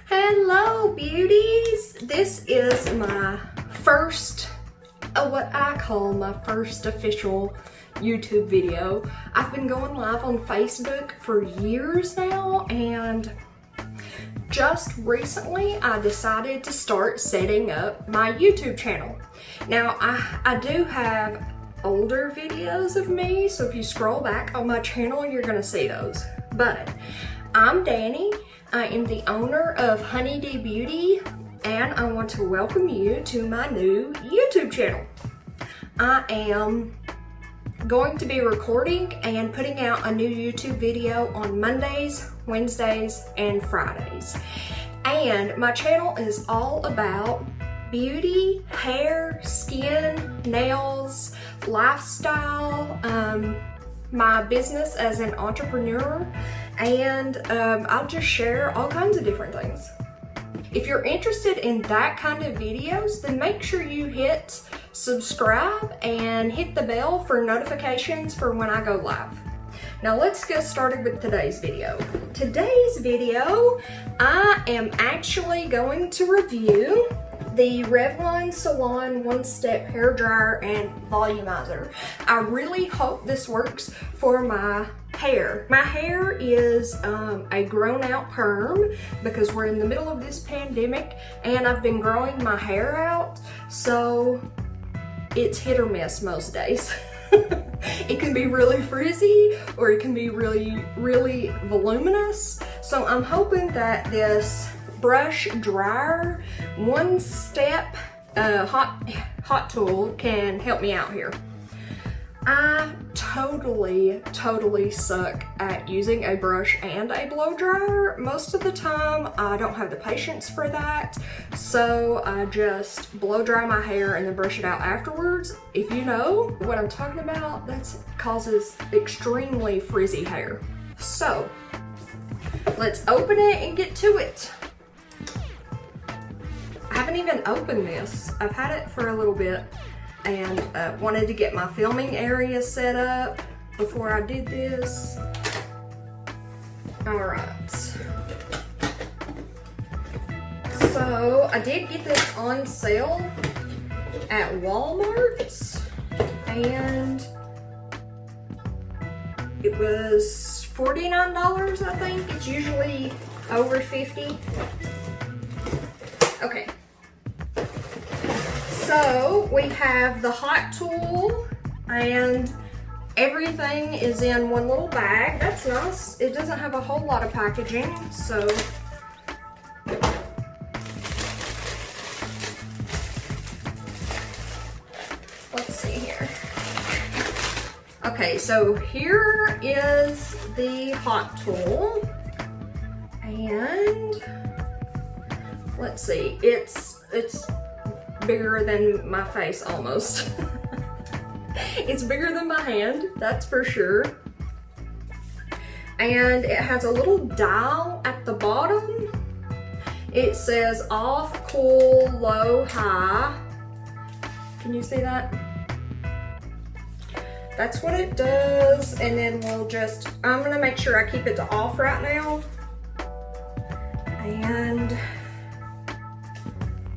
Hello beauties! This is my first, what I call my first official YouTube video. I've been going live on Facebook for years now, and just recently I decided to start setting up my YouTube channel. Now I do have older videos of me, so if you scroll back on my channel you're gonna see those. But I'm Danny. I am the owner of Honeydee Beauty, and I want to welcome you to my new YouTube channel. I am going to be recording and putting out a new YouTube video on Mondays, Wednesdays, and Fridays. And my channel is all about beauty, hair, skin, nails, lifestyle, my business as an entrepreneur, and I'll just share all kinds of different things. If you're interested in that kind of videos, then make sure you hit subscribe and hit the bell for notifications for when I go live. Now let's get started with today's video. Today's video, I am actually going to review the Revlon Salon One-Step Hair Dryer and Volumizer. I really hope this works for my hair. My hair is a grown out perm because we're in the middle of this pandemic and I've been growing my hair out, so it's hit or miss most days. It can be really frizzy or it can be really, really voluminous. So I'm hoping that this brush dryer one-step hot tool can help me out here. I totally suck at using a brush and a blow dryer. Most of the time I don't have the patience for that, so I just blow dry my hair and then brush it out afterwards. If you know what I'm talking about, that causes extremely frizzy hair. So let's open it and get to it. I haven't even opened this. I've had it for a little bit and wanted to get my filming area set up before I did this. All right. So I did get this on sale at Walmart and it was $49, I think. It's usually over $50. Okay. So we have the hot tool and everything is in one little bag. That's nice. It doesn't have a whole lot of packaging, so let's see here. Okay, so here is the hot tool, and let's see, it's bigger than my face almost. It's bigger than my hand, that's for sure. And it has a little dial at the bottom. It says off, cool, low, high. Can you see that? That's what it does. And then I'm gonna make sure I keep it to off right now. And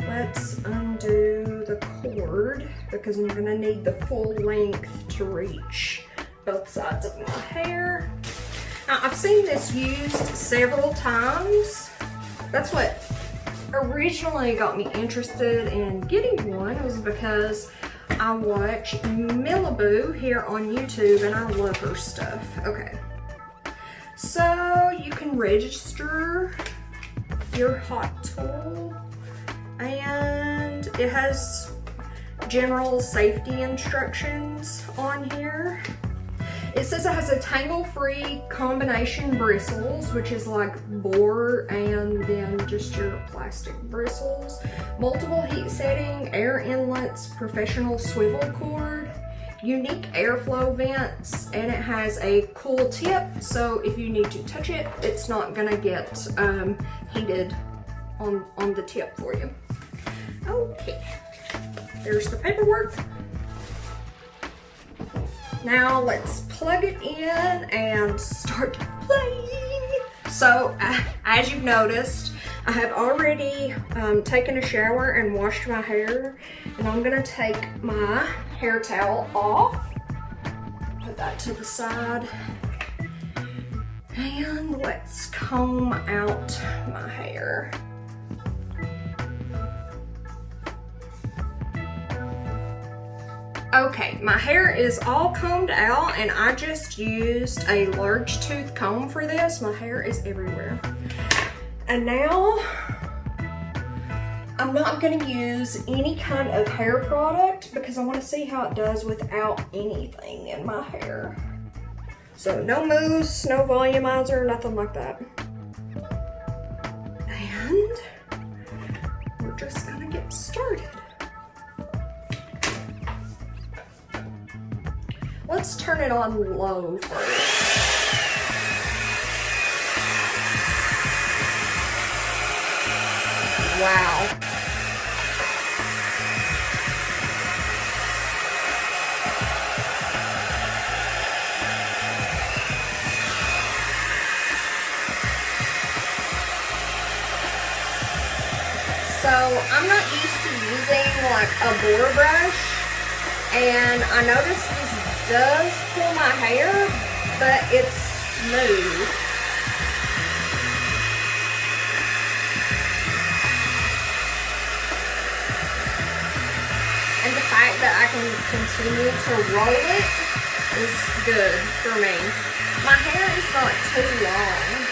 let's undo the cord because I'm gonna need the full length to reach both sides of my hair. Now, I've seen this used several times. That's what originally got me interested in getting one, was because I watch Millaboo here on YouTube and I love her stuff. Okay, so you can register your hot tool, and it has general safety instructions on here. It says it has a tangle-free combination bristles, which is like boar and then just your plastic bristles. Multiple heat setting, air inlets, professional swivel cord, unique airflow vents, and it has a cool tip, so if you need to touch it, it's not gonna get heated on the tip for you. Okay, there's the paperwork. Now let's plug it in and start playing. So as you've noticed, I have already taken a shower and washed my hair, and I'm gonna take my hair towel off, put that to the side, and let's comb out my hair. Okay, my hair is all combed out, and I just used a large tooth comb for this. My hair is everywhere. And now, I'm not gonna use any kind of hair product because I wanna see how it does without anything in my hair. So no mousse, no volumizer, nothing like that. And we're just gonna get started. Let's turn it on low first. Wow. So I'm not used to using like a boar brush, and I noticed this does pull my hair, but it's smooth. And the fact that I can continue to roll it is good for me. My hair is not too long.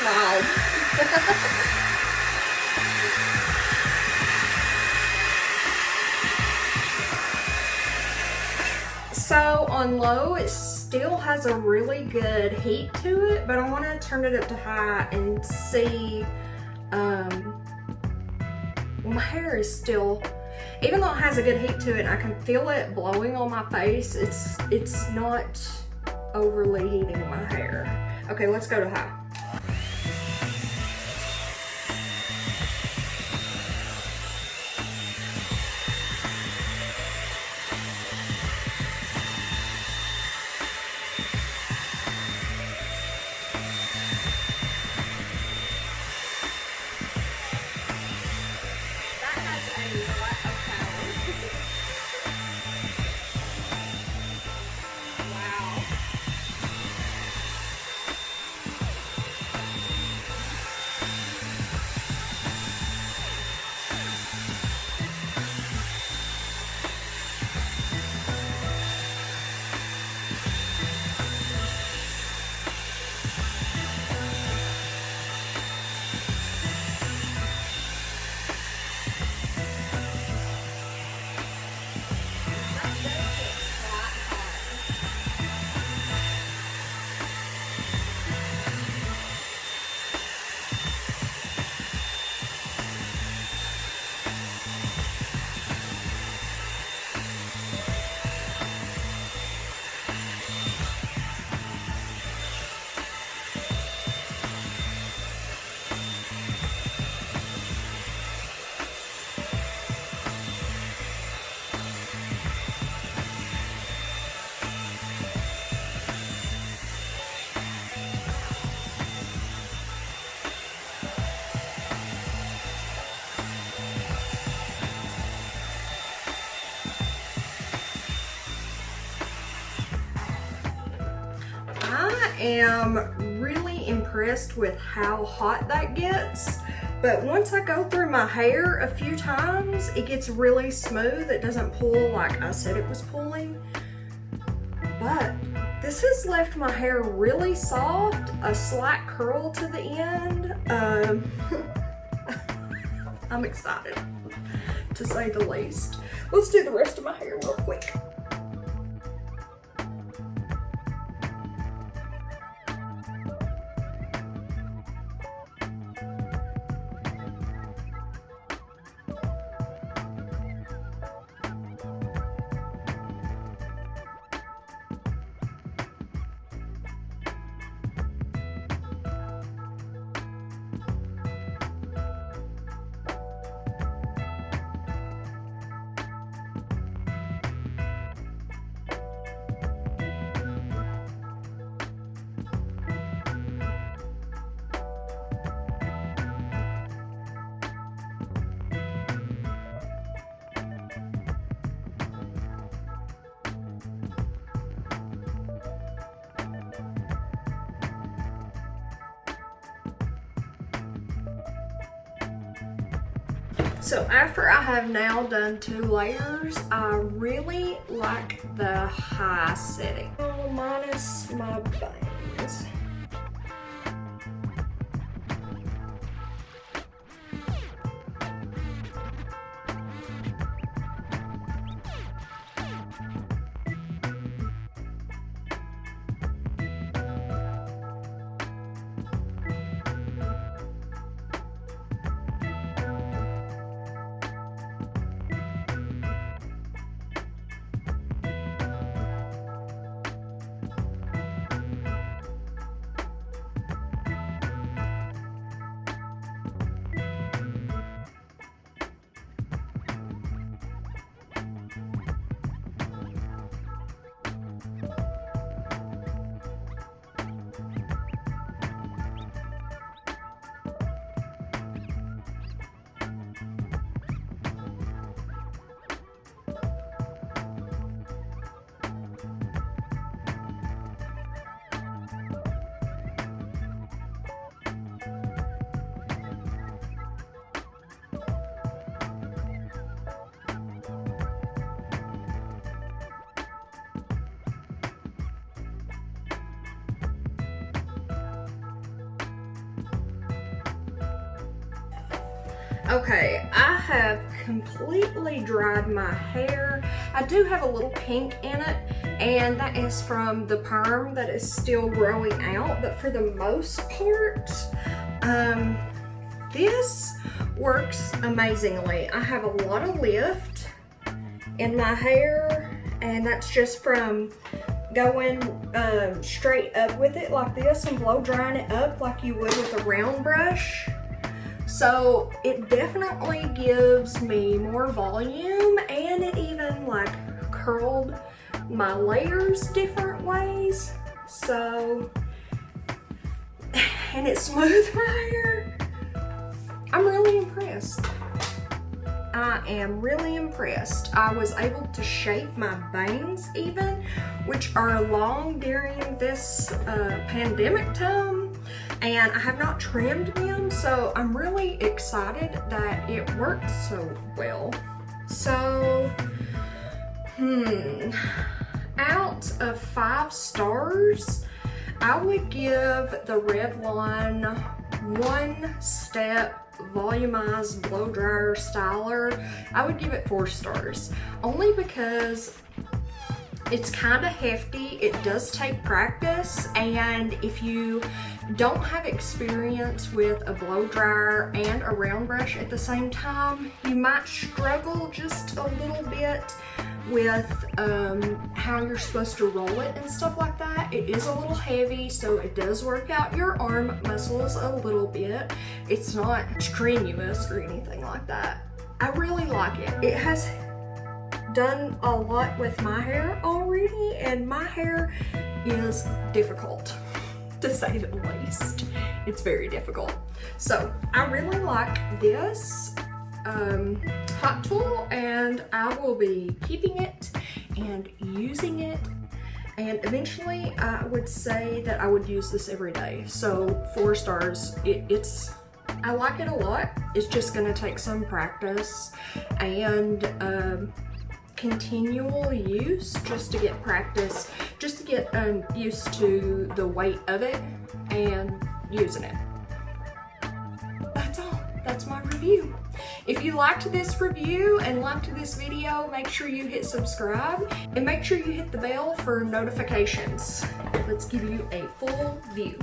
Wow. So on low, it still has a really good heat to it, but I want to turn it up to high and see. My hair is still, even though it has a good heat to it, I can feel it blowing on my face. It's not overly heating my hair. Okay, let's go to high. am really impressed with how hot that gets. But once I go through my hair a few times, it gets really smooth. It doesn't pull like I said it was pulling. But this has left my hair really soft, a slight curl to the end. I'm excited, to say the least. Let's do the rest of my hair real quick. So after I have now done 2 layers, I really like the high setting. Oh, minus my bangs. Okay, I have completely dried my hair. I do have a little pink in it, and that is from the perm that is still growing out, but for the most part, this works amazingly. I have a lot of lift in my hair, and that's just from going straight up with it like this and blow drying it up like you would with a round brush. So it definitely gives me more volume, and it even like curled my layers different ways. So, and it smoothed my hair. I'm really impressed. I am really impressed. I was able to shape my bangs even, which are long during this pandemic time. And I have not trimmed them, so I'm really excited that it works so well. So, out of 5 stars, I would give the Revlon 1-Step Volumized Blow Dryer Styler, I would give it 4 stars. Only because it's kind of hefty, it does take practice, and if you don't have experience with a blow dryer and a round brush at the same time, you might struggle just a little bit with how you're supposed to roll it and stuff like that. It is a little heavy, so it does work out your arm muscles a little bit. It's not strenuous or anything like that. I really like it. It has done a lot with my hair already, and my hair is difficult, to say the least. It's very difficult. So I really like this hot tool, and I will be keeping it and using it, and eventually I would say that I would use this every day. So 4 stars. I like it a lot. It's just gonna take some practice and continual use just to get practice, just to get used to the weight of it and using it. That's all. That's my review. If you liked this review and liked this video, make sure you hit subscribe and make sure you hit the bell for notifications. Let's give you a full view.